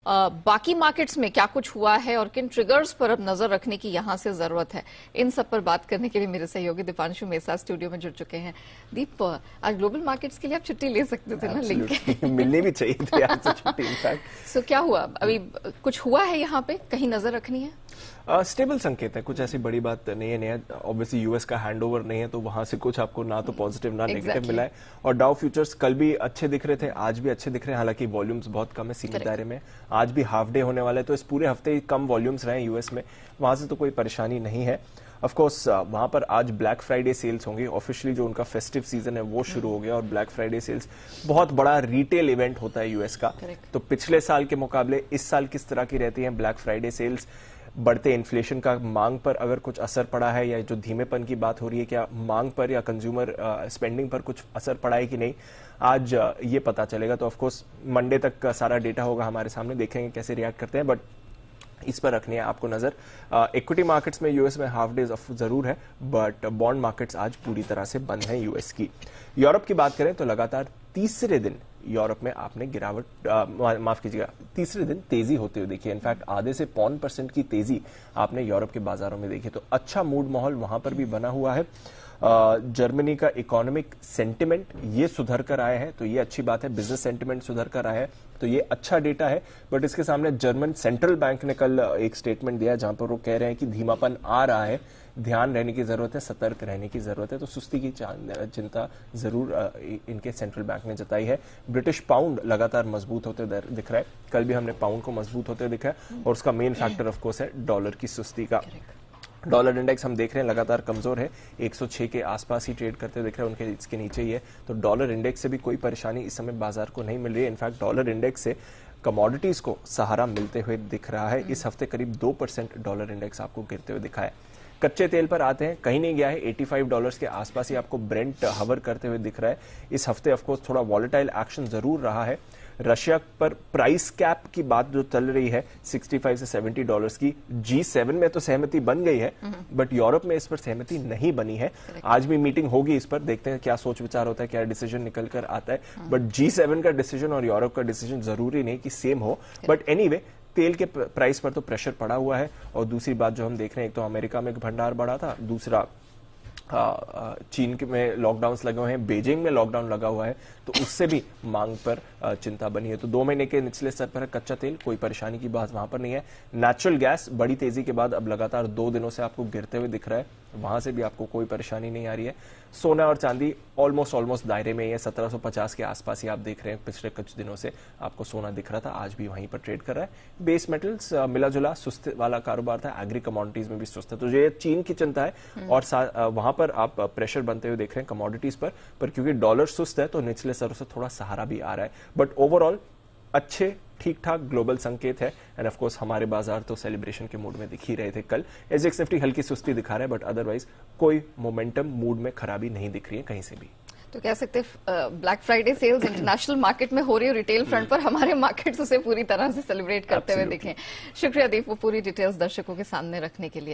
बाकी मार्केट्स में क्या कुछ हुआ है और किन ट्रिगर्स पर अब नजर रखने की यहां से जरूरत है, इन सब पर बात करने के लिए मेरे सहयोगी दीपांशु मेसा स्टूडियो में जुड़ चुके हैं। दीप, आज ग्लोबल मार्केट्स के लिए आप छुट्टी ले सकते थे ना, लिंक मिलनी भी चाहिए थी आज तो छुट्टी इनफैक्ट। सो क्या हुआ, अभी कुछ हुआ है यहाँ पे, कहीं नजर रखनी है? स्टेबल संकेत है, कुछ ऐसी बड़ी बात नहीं है। ऑब्वियसली यूएस का हैंडओवर नहीं है तो वहां से कुछ आपको ना तो पॉजिटिव ना नेगेटिव मिला है। और डाउ फ्यूचर्स कल भी अच्छे दिख रहे थे, आज भी अच्छे दिख रहे हैं, हालांकि वॉल्यूम्स बहुत कम है, सीमित दायरे में। आज भी हाफ डे होने वाला है तो इस पूरे हफ्ते कम वॉल्यूम्स रहे यूएस में, वहां से तो कोई परेशानी नहीं है। ऑफ कोर्स वहां पर आज ब्लैक फ्राइडे सेल्स होंगी, ऑफिशियली जो उनका फेस्टिव सीजन है वो शुरू हो गया। और ब्लैक फ्राइडे सेल्स बहुत बड़ा रिटेल इवेंट होता है यूएस का। तो पिछले साल के मुकाबले इस साल किस तरह की रहती है ब्लैक फ्राइडे सेल्स, बढ़ते इन्फ्लेशन का मांग पर अगर कुछ असर पड़ा है, या जो धीमेपन की बात हो रही है क्या मांग पर या कंज्यूमर स्पेंडिंग पर कुछ असर पड़ा है कि नहीं, आज ये पता चलेगा। तो ऑफ कोर्स मंडे तक का सारा डेटा होगा हमारे सामने, देखेंगे कैसे रिएक्ट करते हैं, बट इस पर रखनी है आपको नजर। इक्विटी मार्केट्स में यूएस में हाफ डेज जरूर है, बट बॉन्ड मार्केट्स आज पूरी तरह से बंद हैं यूएस की। यूरोप की बात करें तो लगातार तीसरे दिन यूरोप में आपने गिरावट, माफ कीजिएगा, तीसरे दिन तेजी होते हुए देखी है। इनफैक्ट आधे से 0.5% की तेजी आपने यूरोप के बाजारों में देखी। तो अच्छा मूड माहौल वहां पर भी बना हुआ है। जर्मनी का इकोनॉमिक सेंटिमेंट ये सुधर कर आया है, तो ये अच्छी बात है। बिजनेस सेंटिमेंट सुधर कर आया है तो ये अच्छा डेटा है। बट इसके सामने जर्मन सेंट्रल बैंक ने कल एक स्टेटमेंट दिया जहां पर वो कह रहे हैं कि धीमापन आ रहा है, ध्यान रहने की जरूरत है, सतर्क रहने की जरूरत है। तो सुस्ती की चिंता जरूर इनके सेंट्रल बैंक ने जताई है। ब्रिटिश पाउंड लगातार मजबूत होते दिख रहा है, कल भी हमने पाउंड को मजबूत होते दिखा है, और उसका मेन फैक्टर ऑफकोर्स है डॉलर की सुस्ती का। डॉलर इंडेक्स हम देख रहे हैं लगातार कमजोर है, 106 के आसपास ही ट्रेड करते दिख रहे हैं, उनके इसके नीचे ही है। तो डॉलर इंडेक्स से भी कोई परेशानी इस समय बाजार को नहीं मिल रही है। इनफैक्ट डॉलर इंडेक्स से कमोडिटीज को सहारा मिलते हुए दिख रहा है। इस हफ्ते करीब 2% डॉलर इंडेक्स आपको गिरते हुए दिखा है। कच्चे तेल पर आते हैं, कहीं नहीं गया है, $85 के आसपास ही आपको ब्रेंट हवर करते हुए दिख रहा है। इस हफ्ते ऑफकोर्स थोड़ा वॉलेटाइल एक्शन जरूर रहा है। रशिया पर प्राइस कैप की बात जो चल रही है 65 से $70 की, G7 में तो सहमति बन गई है, बट यूरोप में इस पर सहमति नहीं बनी है। आज भी मीटिंग होगी इस पर, देखते हैं क्या सोच विचार होता है, क्या डिसीजन निकल कर आता है। बट G7 का डिसीजन और यूरोप का डिसीजन जरूरी नहीं कि सेम हो, बट एनीवे तेल के प्राइस पर तो प्रेशर पड़ा हुआ है। और दूसरी बात जो हम देख रहे हैं, एक तो अमेरिका में भंडार बढ़ा था, दूसरा चीन में लॉकडाउन लगे हुए हैं, बीजिंग में लॉकडाउन लगा हुआ है, तो उससे भी मांग पर चिंता बनी है। तो 2 महीने के निचले स्तर पर है कच्चा तेल, कोई परेशानी की बात वहां पर नहीं है। नेचुरल गैस बड़ी तेजी के बाद अब लगातार 2 दिनों से आपको गिरते हुए दिख रहा है, वहां से भी आपको कोई परेशानी नहीं आ रही है। सोना और चांदी ऑलमोस्ट दायरे में ही है, 1750 के आसपास ही आप देख रहे हैं। पिछले कुछ दिनों से आपको सोना दिख रहा था, आज भी वहीं पर ट्रेड कर रहा है। बेस मेटल्स मिला जुला सुस्त वाला कारोबार था, एग्री कमोडिटीज में भी सुस्त है। तो ये चीन की चिंता है और वहां पर आप प्रेशर बनते हुए देख रहे हैं कमोडिटीज पर क्योंकि डॉलर सुस्त है तो निचले स्तरों से थोड़ा सहारा भी आ रहा है। बट ओवरऑल अच्छे ठीक ठाक ग्लोबल संकेत है। एंड ऑफ कोर्स हमारे बाजार तो सेलिब्रेशन के मूड में दिख ही रहे थे कल। एसजेएक्स निफ्टी हल्की सुस्ती दिखा रहा है, बट अदरवाइज कोई मोमेंटम मूड में खराबी नहीं दिख रही है कहीं से भी। तो कह सकते black Friday sales international market में हो रही है, रिटेल फ्रंट पर हमारे मार्केट्स उसे पूरी तरह से सेलिब्रेट करते हुए दिखें। शुक्रिया दीप, वो पूरी डिटेल्स दर्शकों के सामने रखने के लिए।